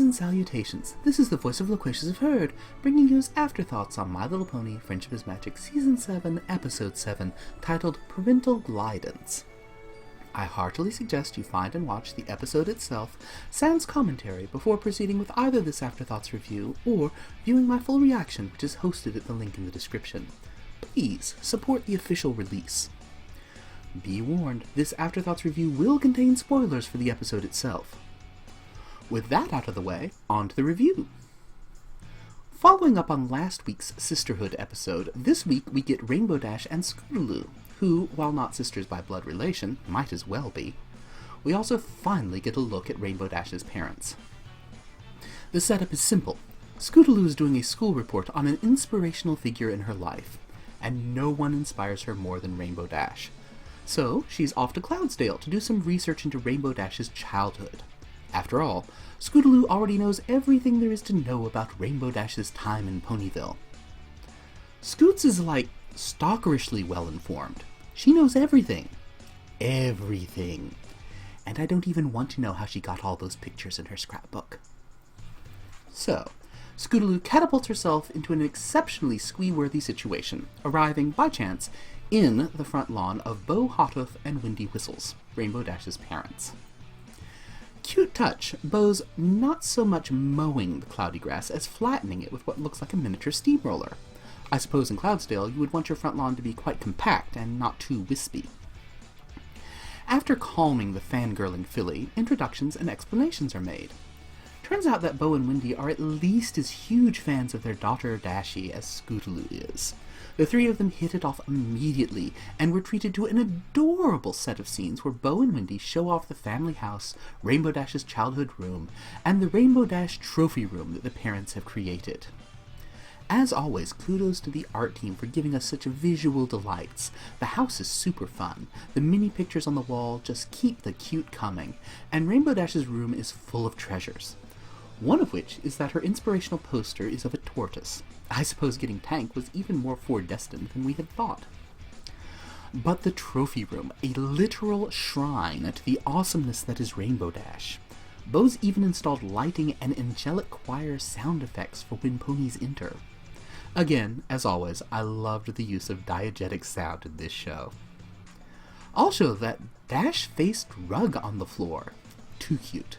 and salutations. This is the voice of Loquacious of Herd, bringing you Afterthoughts on My Little Pony, Friendship is Magic, Season 7, Episode 7, titled Parental Glideance. I heartily suggest you find and watch the episode itself, sans commentary, before proceeding with either this Afterthoughts review or viewing my full reaction, which is hosted at the link in the description. Please support the official release. Be warned, this Afterthoughts review will contain spoilers for the episode itself. With that out of the way, on to the review. Following up on last week's Sisterhood episode, this week we get Rainbow Dash and Scootaloo, who, while not sisters by blood relation, might as well be. We also finally get a look at Rainbow Dash's parents. The setup is simple. Scootaloo is doing a school report on an inspirational figure in her life, and no one inspires her more than Rainbow Dash. So, she's off to Cloudsdale to do some research into Rainbow Dash's childhood. After all, Scootaloo already knows everything there is to know about Rainbow Dash's time in Ponyville. Scoots is like stalkerishly well-informed. She knows everything. Everything. And I don't even want to know how she got all those pictures in her scrapbook. So, Scootaloo catapults herself into an exceptionally squee-worthy situation, arriving, by chance, in the front lawn of Bo Hothoof and Windy Whistles, Rainbow Dash's parents. Cute touch, Bo's not so much mowing the cloudy grass as flattening it with what looks like a miniature steamroller. I suppose in Cloudsdale you would want your front lawn to be quite compact and not too wispy. After calming the fangirling filly, introductions and explanations are made. Turns out that Bo and Windy are at least as huge fans of their daughter Dashie as Scootaloo is. The three of them hit it off immediately, and were treated to an adorable set of scenes where Bo and Windy show off the family house, Rainbow Dash's childhood room, and the Rainbow Dash trophy room that the parents have created. As always, kudos to the art team for giving us such visual delights. The house is super fun, the mini pictures on the wall just keep the cute coming, and Rainbow Dash's room is full of treasures. One of which is that her inspirational poster is of a tortoise. I suppose getting Tank was even more foredestined than we had thought. But the trophy room, a literal shrine to the awesomeness that is Rainbow Dash. Bo's even installed lighting and angelic choir sound effects for when ponies enter. Again, as always, I loved the use of diegetic sound in this show. Also, that Dash-faced rug on the floor. Too cute.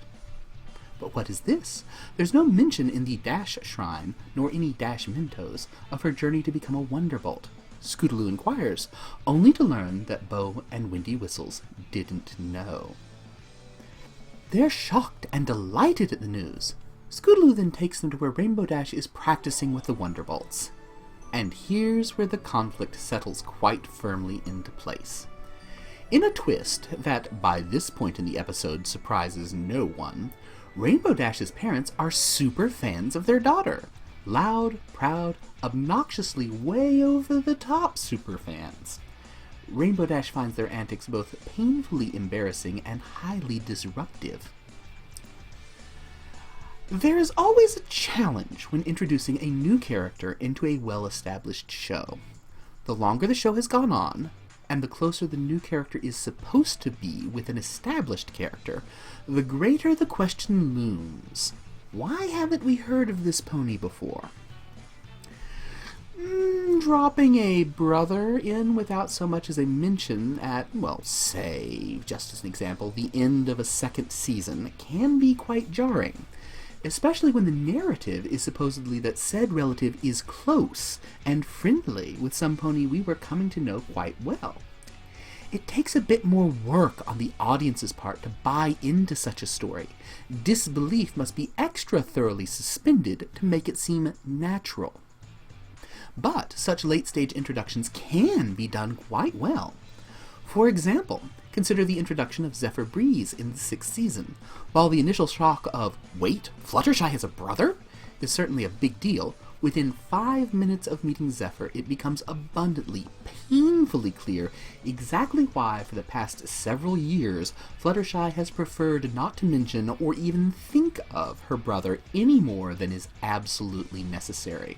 But what is this? There's no mention in the Dash Shrine, nor any Dash Mentos, of her journey to become a Wonderbolt. Scootaloo inquires, only to learn that Bo and Windy Whistles didn't know. They're shocked and delighted at the news. Scootaloo then takes them to where Rainbow Dash is practicing with the Wonderbolts. And here's where the conflict settles quite firmly into place. In a twist that, by this point in the episode, surprises no one, Rainbow Dash's parents are super fans of their daughter. Loud, proud, obnoxiously way over the top super fans. Rainbow Dash finds their antics both painfully embarrassing and highly disruptive. There is always a challenge when introducing a new character into a well-established show. The longer the show has gone on, and the closer the new character is supposed to be with an established character, the greater the question looms. Why haven't we heard of this pony before? Dropping a brother in without so much as a mention at, well, say, just as an example, the end of a second season can be quite jarring. Especially when the narrative is supposedly that said relative is close and friendly with some pony we were coming to know quite well. It takes a bit more work on the audience's part to buy into such a story. Disbelief must be extra thoroughly suspended to make it seem natural. But such late-stage introductions can be done quite well. For example, consider the introduction of Zephyr Breeze in the 6th season. While the initial shock of, wait, Fluttershy has a brother? Is certainly a big deal, within 5 minutes of meeting Zephyr, it becomes abundantly, painfully clear exactly why for the past several years Fluttershy has preferred not to mention or even think of her brother any more than is absolutely necessary.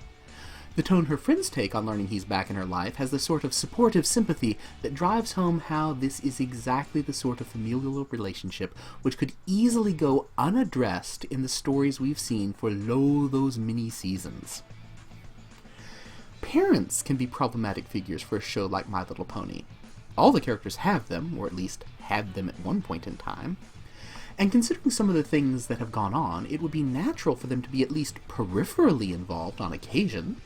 The tone her friends take on learning he's back in her life has the sort of supportive sympathy that drives home how this is exactly the sort of familial relationship which could easily go unaddressed in the stories we've seen for those many seasons. Parents can be problematic figures for a show like My Little Pony. All the characters have them, or at least had them at one point in time. And considering some of the things that have gone on, it would be natural for them to be at least peripherally involved on occasion.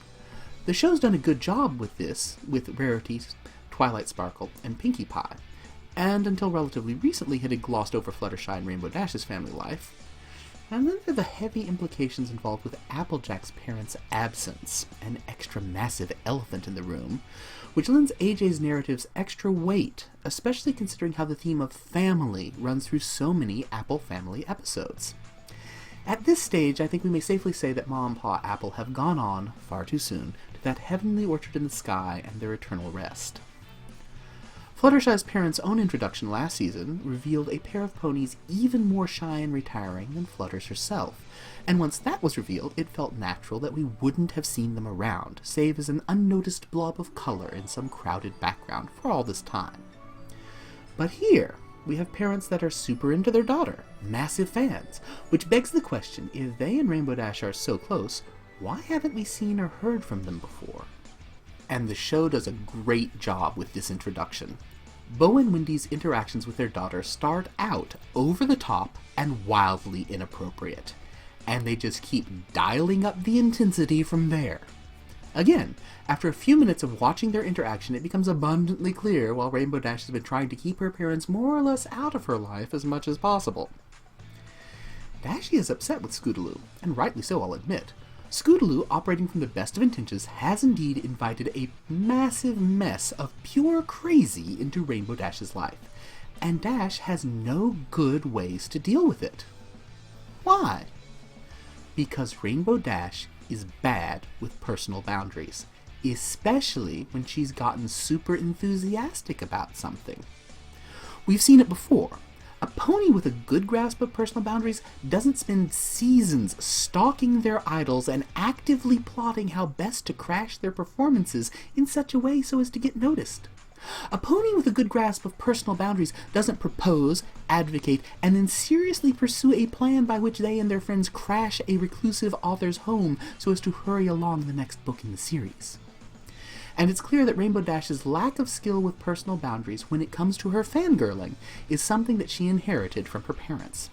The show's done a good job with this, with Rarities, Twilight Sparkle, and Pinkie Pie, and until relatively recently had glossed over Fluttershy and Rainbow Dash's family life. And then there are the heavy implications involved with Applejack's parents' absence, an extra massive elephant in the room, which lends AJ's narratives extra weight, especially considering how the theme of family runs through so many Apple family episodes. At this stage, I think we may safely say that Ma and Pa Apple have gone on, far too soon, to that heavenly orchard in the sky and their eternal rest. Fluttershy's parents' own introduction last season revealed a pair of ponies even more shy and retiring than Flutters herself, and once that was revealed, it felt natural that we wouldn't have seen them around, save as an unnoticed blob of color in some crowded background for all this time. But here, we have parents that are super into their daughter, massive fans, which begs the question, if they and Rainbow Dash are so close, why haven't we seen or heard from them before? And the show does a great job with this introduction. Bo and Wendy's interactions with their daughter start out over the top and wildly inappropriate, and they just keep dialing up the intensity from there. Again, after a few minutes of watching their interaction, it becomes abundantly clear while Rainbow Dash has been trying to keep her parents more or less out of her life as much as possible. Dashie is upset with Scootaloo, and rightly so, I'll admit. Scootaloo, operating from the best of intentions, has indeed invited a massive mess of pure crazy into Rainbow Dash's life, and Dash has no good ways to deal with it. Why? Because Rainbow Dash is bad with personal boundaries, especially when she's gotten super enthusiastic about something. We've seen it before. A pony with a good grasp of personal boundaries doesn't spend seasons stalking their idols and actively plotting how best to crash their performances in such a way so as to get noticed. A pony with a good grasp of personal boundaries doesn't propose, advocate, and then seriously pursue a plan by which they and their friends crash a reclusive author's home so as to hurry along the next book in the series. And it's clear that Rainbow Dash's lack of skill with personal boundaries when it comes to her fangirling is something that she inherited from her parents.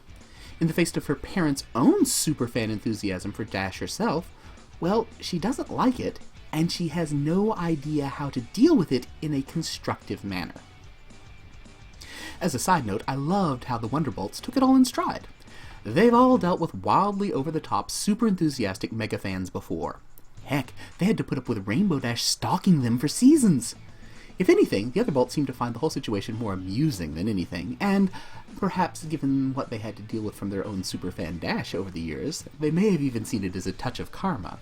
In the face of her parents' own superfan enthusiasm for Dash herself, well, she doesn't like it, and she has no idea how to deal with it in a constructive manner. As a side note, I loved how the Wonderbolts took it all in stride. They've all dealt with wildly over-the-top, super enthusiastic mega fans before. Heck, they had to put up with Rainbow Dash stalking them for seasons. If anything, the other Bolts seemed to find the whole situation more amusing than anything, and perhaps given what they had to deal with from their own superfan Dash over the years, they may have even seen it as a touch of karma.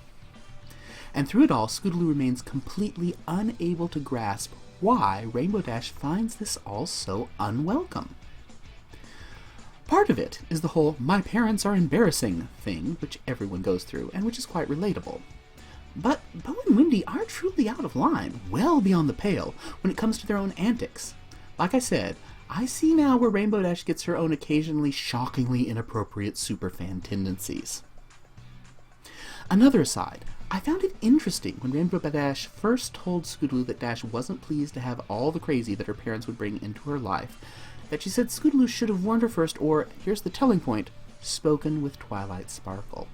And through it all, Scootaloo remains completely unable to grasp why Rainbow Dash finds this all so unwelcome. Part of it is the whole "my parents are embarrassing" thing, which everyone goes through, and which is quite relatable. But Bo and Wendy are truly out of line, well beyond the pale, when it comes to their own antics. Like I said, I see now where Rainbow Dash gets her own occasionally shockingly inappropriate superfan tendencies. Another aside, I found it interesting when Rainbow Dash first told Scootaloo that Dash wasn't pleased to have all the crazy that her parents would bring into her life, that she said Scootaloo should have warned her first, or, here's the telling point, spoken with Twilight Sparkle.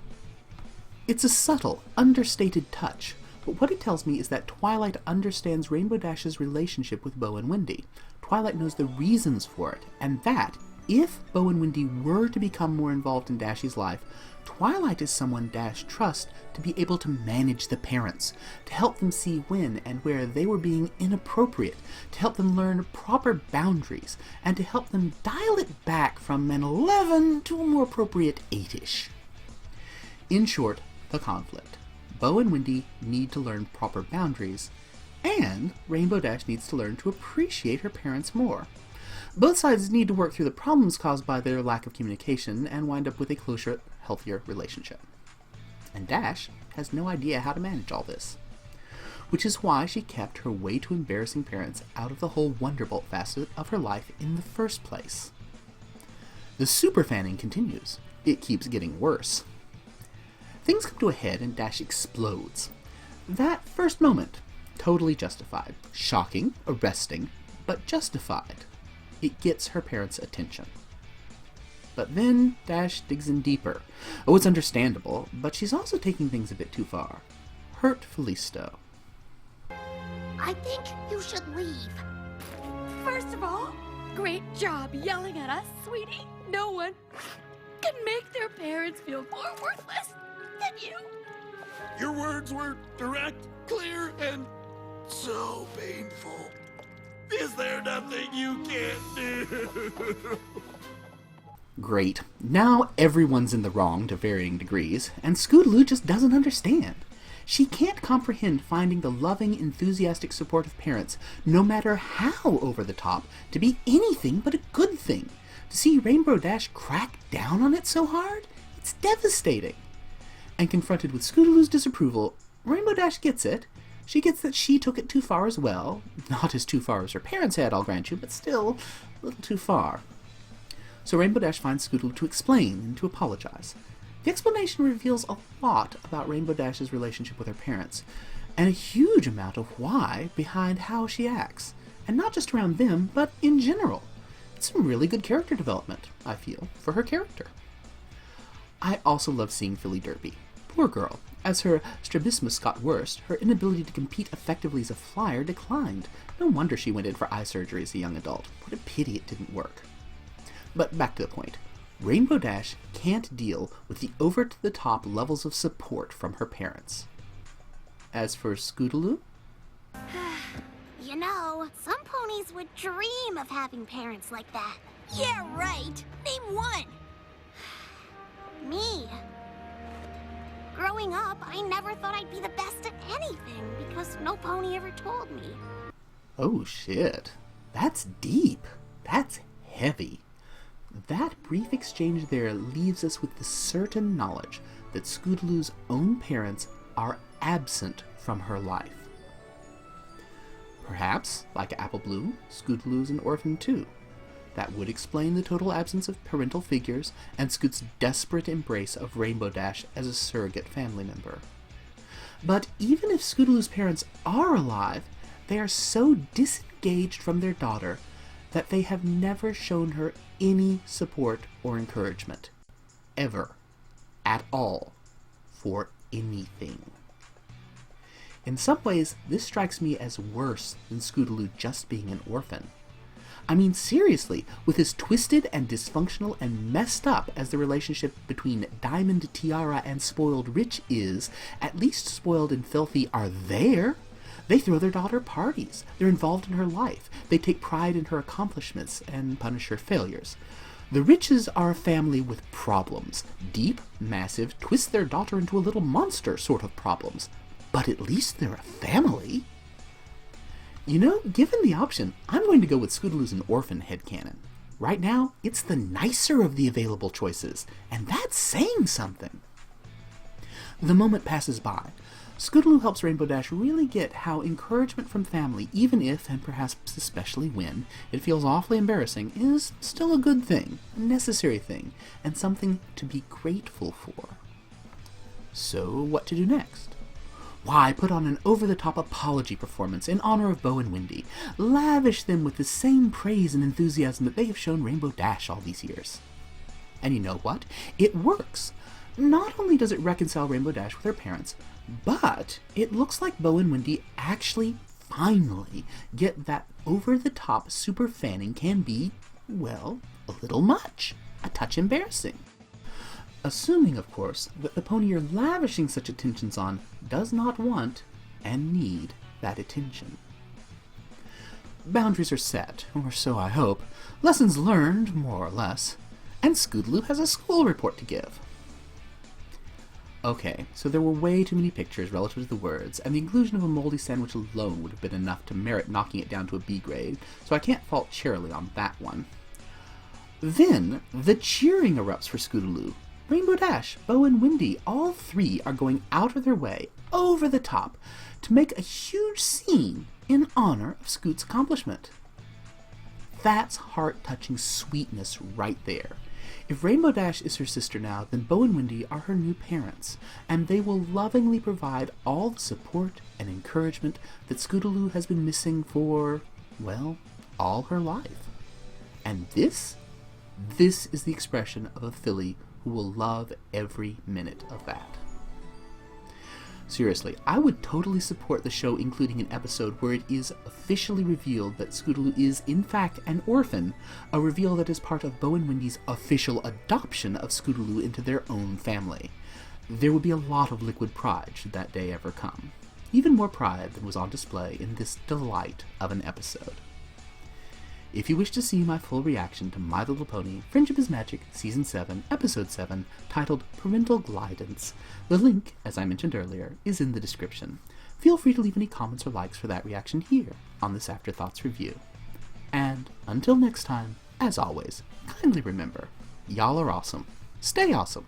It's a subtle, understated touch, but what it tells me is that Twilight understands Rainbow Dash's relationship with Bo and Wendy. Twilight knows the reasons for it, and that, if Bo and Wendy were to become more involved in Dashie's life, Twilight is someone Dash trusts to be able to manage the parents, to help them see when and where they were being inappropriate, to help them learn proper boundaries, and to help them dial it back from an 11 to a more appropriate 8-ish. In short, the conflict. Bo and Wendy need to learn proper boundaries, and Rainbow Dash needs to learn to appreciate her parents more. Both sides need to work through the problems caused by their lack of communication and wind up with a closer, healthier relationship. And Dash has no idea how to manage all this. which is why she kept her way too embarrassing parents out of the whole Wonderbolt facet of her life in the first place. The super fanning continues. It keeps getting worse. Things come to a head and Dash explodes. That first moment, totally justified. Shocking, arresting, but justified. It gets her parents' attention. But then Dash digs in deeper. Oh, it's understandable, but she's also taking things a bit too far. Hurtfully so. I think you should leave. First of all, great job yelling at us, sweetie. No one can make their parents feel more worthless than you. Your words were direct, clear, and so painful. Is there nothing you can't do? Great. Now everyone's in the wrong to varying degrees, and Scootaloo just doesn't understand. She can't comprehend finding the loving, enthusiastic support of parents, no matter how over the top, to be anything but a good thing. To see Rainbow Dash crack down on it so hard, it's devastating. And confronted with Scootaloo's disapproval, Rainbow Dash gets it. She gets that she took it too far as well. Not as too far as her parents had, I'll grant you, but still a little too far. So Rainbow Dash finds Scootaloo to explain and to apologize. The explanation reveals a lot about Rainbow Dash's relationship with her parents, and a huge amount of why behind how she acts, and not just around them, but in general. It's some really good character development, I feel, for her character. I also love seeing Philly Derby. Poor girl. As her strabismus got worse, her inability to compete effectively as a flyer declined. No wonder she went in for eye surgery as a young adult. What a pity it didn't work. But back to the point. Rainbow Dash can't deal with the over-the-top levels of support from her parents. As for Scootaloo? You know, some ponies would dream of having parents like that. Yeah, right. Name one. Me. Growing up, I never thought I'd be the best at anything because no pony ever told me. Oh shit. That's deep. That's heavy. That brief exchange there leaves us with the certain knowledge that Scootaloo's own parents are absent from her life. Perhaps, like Apple Bloom, Scootaloo's an orphan too. That would explain the total absence of parental figures and Scoot's desperate embrace of Rainbow Dash as a surrogate family member. But even if Scootaloo's parents are alive, they are so disengaged from their daughter that they have never shown her any support or encouragement. Ever. At all. For anything. In some ways, this strikes me as worse than Scootaloo just being an orphan. I mean, seriously, with as twisted and dysfunctional and messed up as the relationship between Diamond Tiara and Spoiled Rich is, at least Spoiled and Filthy are there. They throw their daughter parties. They're involved in her life. They take pride in her accomplishments and punish her failures. The Riches are a family with problems. Deep, massive, twist their daughter into a little monster sort of problems. But at least they're a family. You know, given the option, I'm going to go with Scootaloo's an orphan headcanon. Right now, it's the nicer of the available choices, and that's saying something. The moment passes by. Scootaloo helps Rainbow Dash really get how encouragement from family, even if, and perhaps especially when, it feels awfully embarrassing, is still a good thing, a necessary thing, and something to be grateful for. So, what to do next? Why, put on an over-the-top apology performance in honor of Bo and Wendy. Lavish them with the same praise and enthusiasm that they have shown Rainbow Dash all these years. And you know what? It works. Not only does it reconcile Rainbow Dash with her parents, but it looks like Bo and Wendy actually, finally, get that over-the-top super fanning can be, well, a little much. A touch embarrassing. Assuming, of course, that the pony you're lavishing such attentions on does not want and need that attention. Boundaries are set, or so I hope, lessons learned, more or less, and Scootaloo has a school report to give. Okay, so there were way too many pictures relative to the words, and the inclusion of a moldy sandwich alone would have been enough to merit knocking it down to a B grade, so I can't fault Cheerilee on that one. Then, the cheering erupts for Scootaloo. Rainbow Dash, Bo, and Wendy, all three are going out of their way, over the top to make a huge scene in honor of Scoot's accomplishment. That's heart-touching sweetness right there. If Rainbow Dash is her sister now, then Bo and Wendy are her new parents, and they will lovingly provide all the support and encouragement that Scootaloo has been missing for, well, all her life. And this is the expression of a filly who will love every minute of that. Seriously, I would totally support the show including an episode where it is officially revealed that Scootaloo is, in fact, an orphan, a reveal that is part of Bo and Wendy's official adoption of Scootaloo into their own family. There would be a lot of liquid pride should that day ever come. Even more pride than was on display in this delight of an episode. If you wish to see my full reaction to My Little Pony Friendship is Magic Season 7, Episode 7, titled Parental Glideance, the link, as I mentioned earlier, is in the description. Feel free to leave any comments or likes for that reaction here on this Afterthoughts review. And until next time, as always, kindly remember, y'all are awesome. Stay awesome.